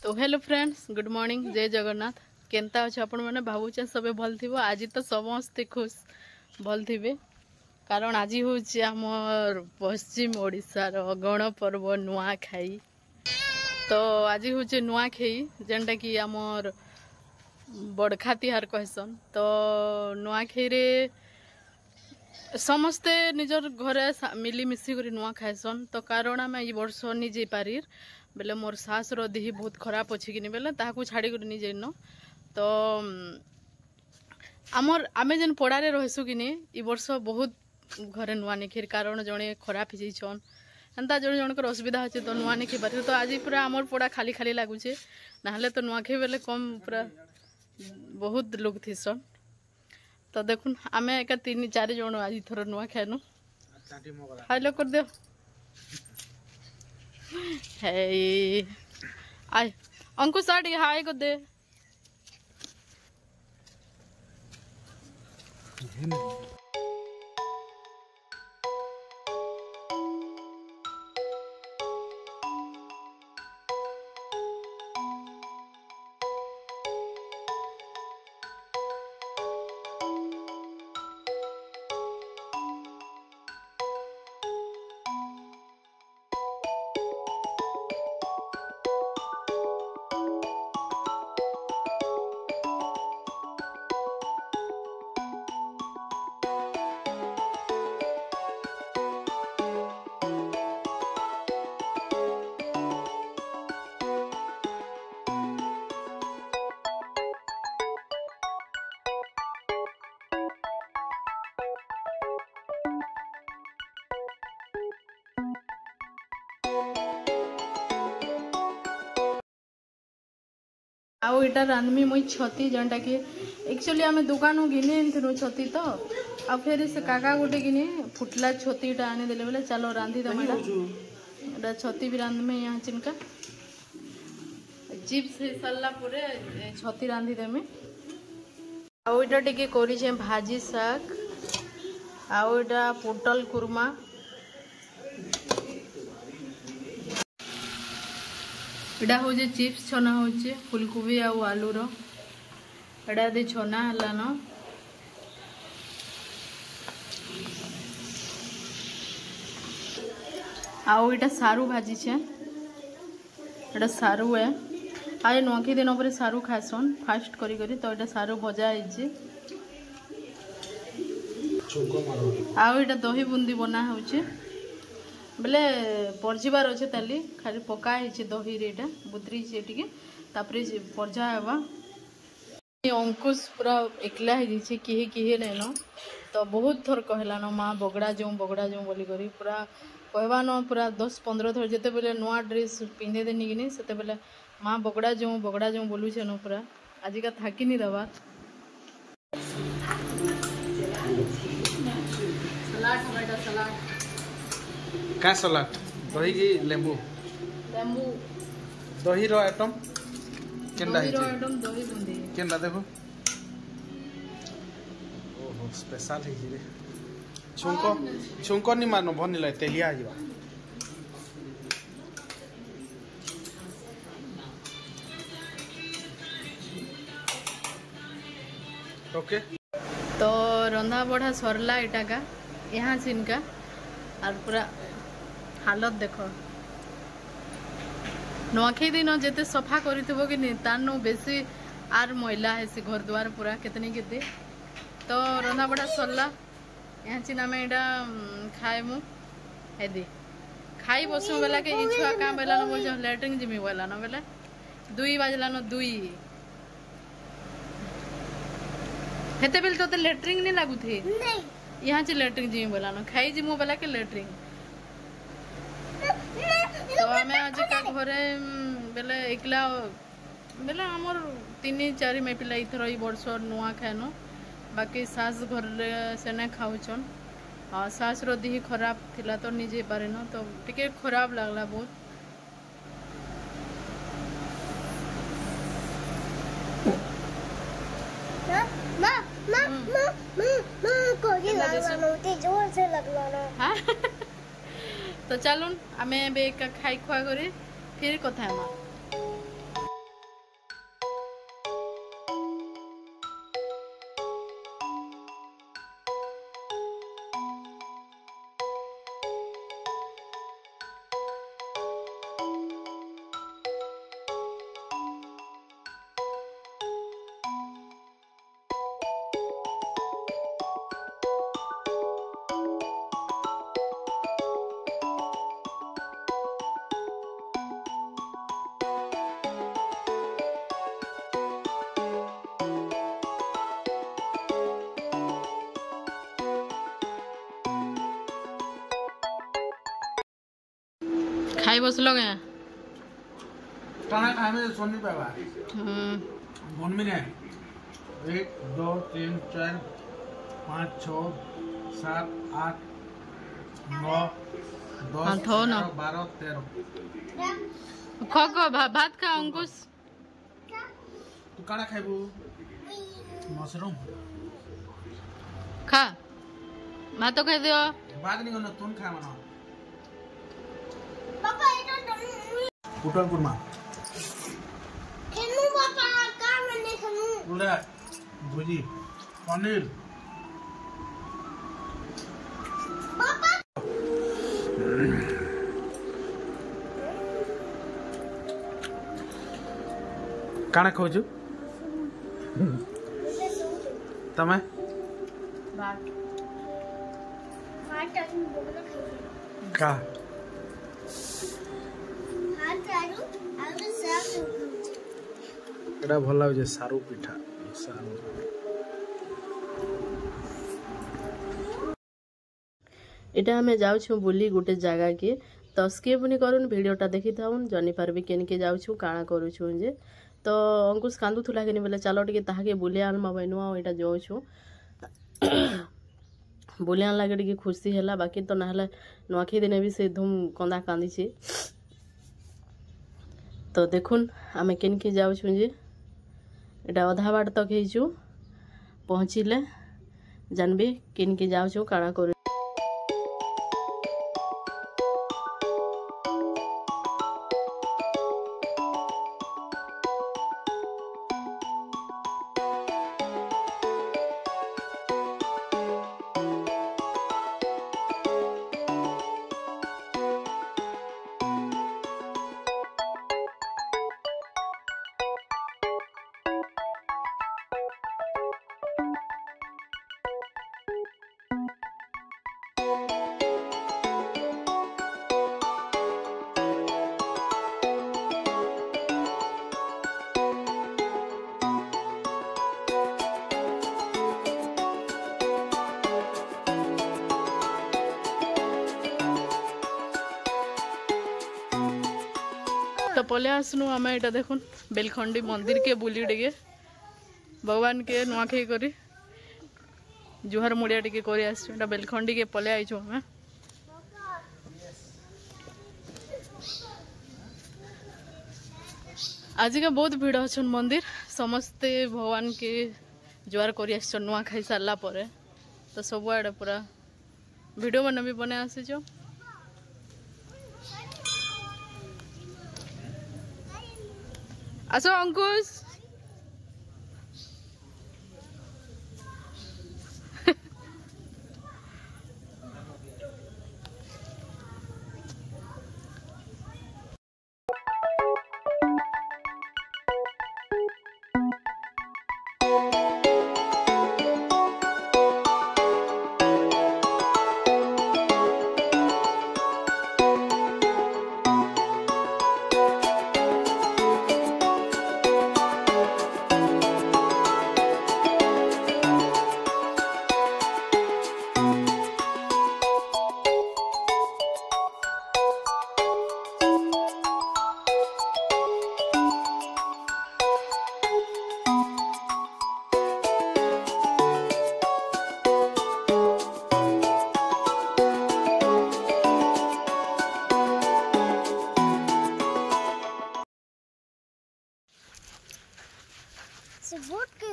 तो hello friends, good morning, जय जगन्नाथ। केनता अच्छे आपण मैंने भावुचे सबे भल थी। आज तो समस्ते खुश भल थे कारण आज हूँ आमर पश्चिम ओडिशार गण पर्व नुआखाई। तो आज हूँ नुआखाई जेनटा कि आमर बड़खा तिहार कहसन। तो नुआखाई रे समस्ते निजर घरे मिलीमिशी कर नुआ खाएसन। तो कारण आम ये वर्ष नहीं जा पारि बेले मोर सास देह बहुत खराब अच्छी कि बेले ताकू छाड़ी कर नहीं जाइन। तो आमर आमे जेन पड़ारे रहसु कि ये वर्ष बहुत घरे नुआ नहीं खीर कारण जड़े खराब हो जाइछन एंता जड़े जनकर असुविधा अच्छे। तो नुआ नहीं खी पारे। तो आज पूरा आमर पड़ा खाली खाली लगुचे ना तो नुआ खाई बेले कम पूरा बहुत लोग थीसन। तो देखुन आमे एका 3-4 जन आज थर नुआ खाएनु हाई लो कर दे हे आय अंकुश आड़ी हाय कर दे। आउ इटा रांधमी मुई छती जनटा कि एक्चुअली आम दुकान घिनी छती। तो आ फिर से काका गोटे घिनी फुटला छती आनीदे बोले चलो रांधि दम इटा छती भी रांधमे यहाँ चिनका चिप्स हो सारा छती रांधि देमे। आउ इटा टिके करिछे भाजी शाक आउ इटा पोटल कुरमा इटा हूँ चिप्स छना होचे फुलकोबी आउ आलू रो एटा दे छना हला न। आउ इटा सारू भाजी छे एटा सारू है आए नुआखी दिन पर सारू खासन फास्ट करी करी। तो इटा सारू भजा है आउ इटा दही बुंदी बना होचे बेले परजिबार अच्छे ताली खाली पकाई दही रेटा बुतरी टे परजा हेबा। अंकुश पूरा एकला है किहे नाइन। तो बहुत थर कहला न माँ बगड़ा जाऊँ बोली करी पूरा कहवा न पूरा 10-15 थर जिते बेले नुआ ड्रेस पिंधे देनी कि से बेले माँ बगड़ा जाऊँ बोलूचे न पूरा आज का थाकी नहीं दबा। सलाद टमाटर सलाद का सलाद दही की लेंबू लेंबू दही रो आइटम केंदा दही रो आइटम दही बुंदी केंदा देखो ओहो स्पेशल है जी रे छुंको नि मारनो भनी लै तेलिया आइबा। ओके तो रंधा बढ़ा सरला इटा का यहाँ सिनका और पूरा हालत देखो नुआखाई दिन जिते सफा कर कि तानु बेसी आर मैला है से घर द्वार पूरा कितनी केते। तो रंधा बड़ा सरला यहाँ चिन आम यहाँ खाएमु हेदी खाई बसु बेला के छुआ क्या बेला न बोल लैट्रिन जिमी बोला न बेला 2 बजला न 2 हेते बेल तो लैट्रिन नहीं लागू थे यहाँ से लैट्रिन जिमी बोला न खाई जिमु बेला के लैट्रिन। तो आम आज का घरे बेले एकला बेले आमर 3-4 मे पिला इथर ई वर्ष नुआ खाएनु बाकी सास घर सेने खाऊन। हाँ सास रो देह खराब थिला तो नहीं जा पारे न तो टिके खराब लगला बहुत। जोर से लगना तो चलुन आमे खाई खुआ करी फिर कथा। खाई बसलो गे टाना खाने सोनी पावा गुण में ने 1 2 3 4 5 6 7 8 9 10 11 12 13 खो भात खा अंकुश तू काना खाइबू मशरूम खा भात खाई दियो बाद नहीं करना तुम खा मना पापा इधर पुटल कुरमा खेलू पापा का मैंने खेलू पूरा भुजी पनीर पापा काना खोजू तमे भात हाथ आलू बोलना खाइए का हाथ आलू आलू साफ एटा भल लागे सारू पिठा सारू इटा हमें जाऊँ बुली गोटे जगह के तो स्किप नहीं करूँ वीडियोटा देखी था जानी पार्बी केन के जाऊँ काଣା करूँ जे तो अंकुश कांदुला कि बोले चलो टे ताके बुले आनमा बैनु आईटा जाऊँ बुले आनला टे खुशी है बाकी तो ना नुआखी दिन भी से धूम कंदा कांदी तो देखुन आम केन के जाऊँ जे इटा अधा बाट तक हो पहुँचले जानबी केन के जाऊँ काଣା कर तो पले आसनु आम यहाँ देख बेलखंडी मंदिर के बुली टे भगवान के नुआखाई करी जुहार मुड़िया टे कर बेलखंडी के पले आईचु आम आज का बहुत भीड़ अच्छन मंदिर समस्ते भगवान के जुआर कर नुआखाई सारा पर तो सबुआड़े पूरा वीडियो मैंने भी बना आसीच आसो अंकुश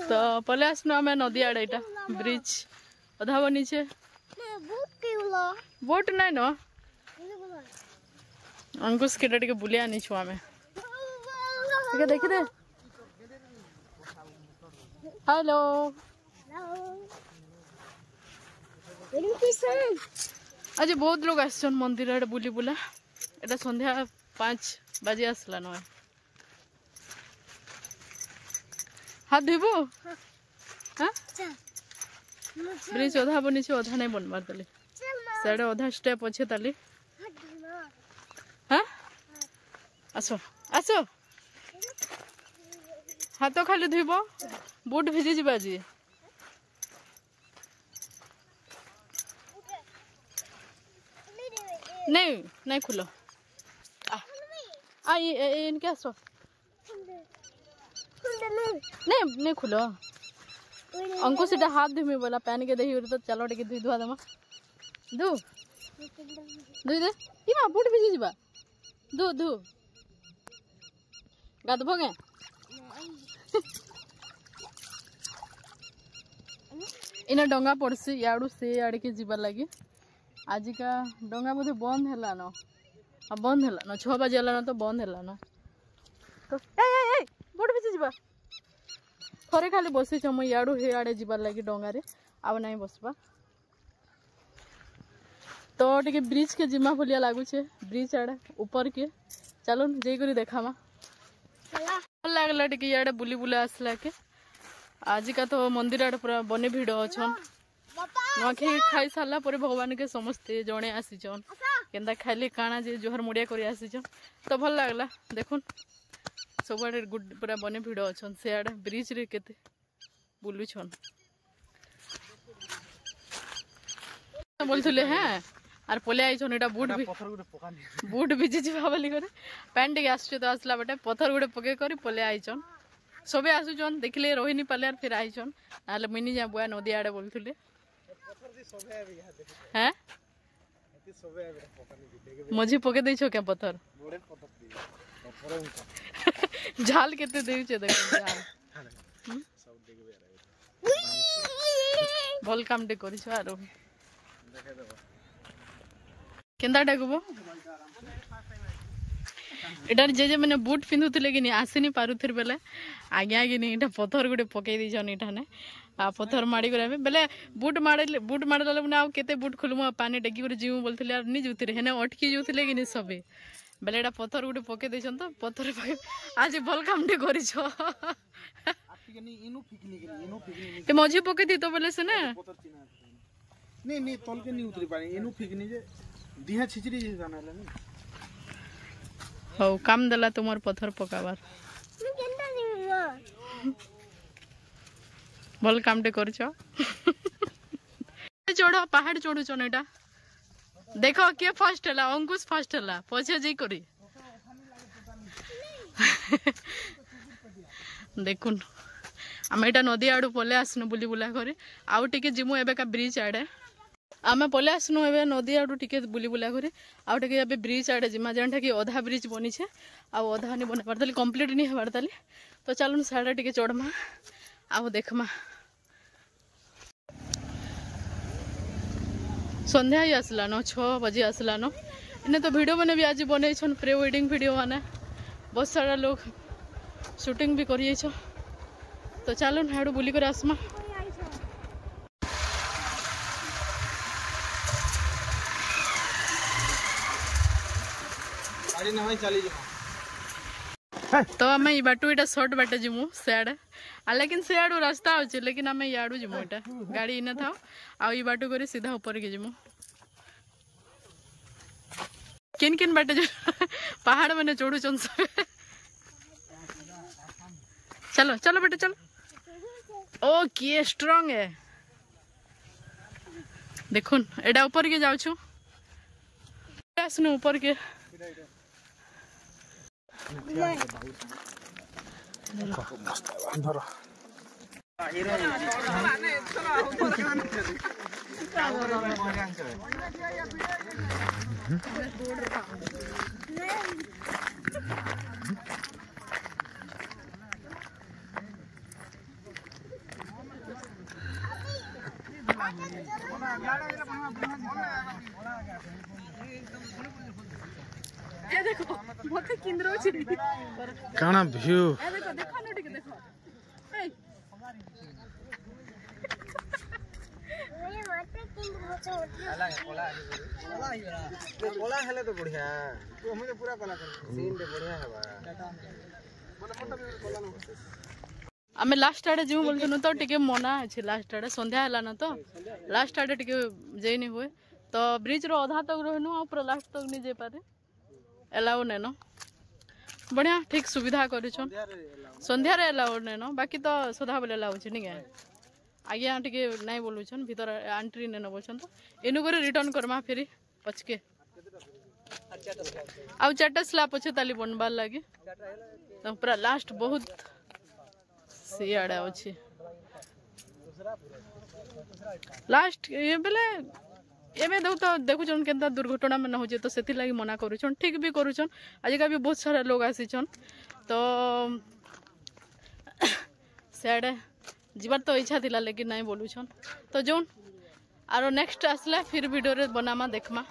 तो पले आसनु आम नदी आड़े यहाँ ब्रिज अधा बनी बोट ना न अंकुश के टे बुले आनी छु आम देखी दे हेलो आज बहुत लोग आसन मंदिर आड़े बुली बुला एटा संध्या 5 बजे आसला न हाथ धोबू हाँ ब्रिज अधा बनी अधा नहीं बनबार ताली साढ़े अधा स्टेप अच्छे ताली हाँ आसो आसो हाथ खाली धोब बुट भिजी जा जी नहीं नहीं खुलो आ इनके आसो नहीं नहीं खुलो अंकुश सीटा हाथ धुमी बोला पैन के दही तो चलो टे दुई धुआ दमा दु दुई दे इमा बुट भिजी जिबा दु दु गाधबो गे इना डंगा पड़सी याडू से आड़े के जीवार लगी आज का डंगा बोधे बंद है न बंद है न 6 बजे न तो बंद है न तो बुट भिजी जिबा थरे खाली बसी चम याडू हे आड़े जीवार लगी डंगारे आब नहीं बसबा तो टिके ब्रिज के जिमा भलिया लागुचे ब्रिज आड़े ऊपर के चलो जई करी देखामा भल लागला टिके याडे बुली बुला आसला के आज का तो मंदिर आड़े पूरा बने भिड़ अच्छन नुआखी खाई सारा पर भगवान के समस्ते जड़े आसीचन केन्दा खाइले काना जे जोहर मुड़िया कर आसीचन तो भल लागला देखुन सब आड़े गुड पूरा बने भिड़ अच्छन से आड़े ब्रिज रे केते बुलुछन बोलथुले हैं आर पले आइछन एटा बूट भिजी जिबा बोली करे पैंट के आसछ तो आसला बटे पत्थर गुडे पके करी पले आइछन सबे आसुचन देखले रोहिणी पाले आर फिर आइछन नाले मिनी जा बुआ नदी आड़े बोलथुले हैं मझी पके दैछो क्या पत्थर झाल केते देउछे देख झाल भल काम टे करिछ आरो केंदा डाकबो एटार जे मैंने बूट पिंधुले कि आसीनी पारुथिर बेले आगे आगे नहीं इटा पत्थर गुटे पकई दीछन इठाने आ पत्थर माड़ी करे बेले बूट मारले ना आउ केते बूट खोलमु पानी टेकी करे जीव बोलथले आर नी जुतिरे हेने अटकी जुतिले कि नि सबे बेले एटा पत्थर गुटे पकई देछन तो पत्थर पके आज भल काम टे करिछो ए मझी पकई दी तो बेले से ना नहीं तल के नहीं उतरी पानी एनु फिकनी जे दिहा छिचरी जे जानाला नहीं हो काम देला तुमार पत्थर पकाबार भल काम टे करछ चढ़ पहाड़ चढ़ू चन एटा देखो के फर्स्ट हला अंकुश फर्स्ट हला पछे जे करी देखुन आम एटा नदी आड़ू पले आसनु बुली बुला करे आउ टिके जिमु एबे का ब्रिज आड़े आमे पले आसनु एबे नदी आड़ू टिके बुली बुला करे आउ टिके एबे ब्रिज आड़े जिमा जेंठा कि आधा ब्रिज बनी छे आ आधा नि बने परतली कंप्लीट नि हबार तली तो चलुन साडा टिके चढ़मा आउ देखमा संध्या ही आसला न 6 बजे आसला न इने तो वीडियो बने भी आज बनै छन प्री वेडिंग वीडियो माने बहुत सारा लोग शूटिंग भी करिए छ तो चलो हाड़ू बुली कर आसमा तो आम बाटू इटा शॉर्ट बाटे जिमु सियाड़े लेकिन सियाड़ू रास्ता अच्छे लेकिन आम इाड़ू जिमु इटा गाड़ी इने था आई बाटू करी सीधा ऊपर के जिमु किन किन बाटे जो पहाड़ मैंने चढ़ू चन सब चलो चलो बेटे चलो ओ किए स्ट्रांग है देखुन एडा ऊपर के जाऊ छु आसनु ऊपर के देखो मते किंद्रो छी काना व्यू देखो देखो न ठीक देखो ए मते किंद्रो छोटी कोला हेले तो बढ़िया तू हमें तो पूरा कोला कर सीन दे बढ़िया है आमे लास्ट आड़े जो बोलथनु तो टिके मना अछि लास्ट आड़े संध्या हला न तो लास्ट आड़े टिके जेई नै होय तो ब्रिज रो आधा तक रहनु ऊपर लास्ट तक नि जे पारे एलाउ नेनो बढ़िया ठीक सुविधा करिछन संध्या रे एलाउ नेनो बाकी तो सदा बेले एलाउ छै निगे आगे टिके नै बोलुछन भीतर एंट्री नेनो बोलछन तो एनु करे रिटर्न करमा फेरी पछके आउ 4टा स्लैब अच्छे ताली बनबार लगे तो पूरा लास्ट बहुत सियाड़े अच्छे लास्ट ये बेले एवं देख तो देखुन के दुर्घटना मान हो तो से लगी मना करुन ठीक भी करुन आजिका भी बहुत सारा लोग आसीचन तो सियाड़े जीवार तो इच्छा थिला लेकिन नहीं बोलुछन तो जोन आरो नेक्स्ट आसला फिर वीडियो रे बनामा देखमा।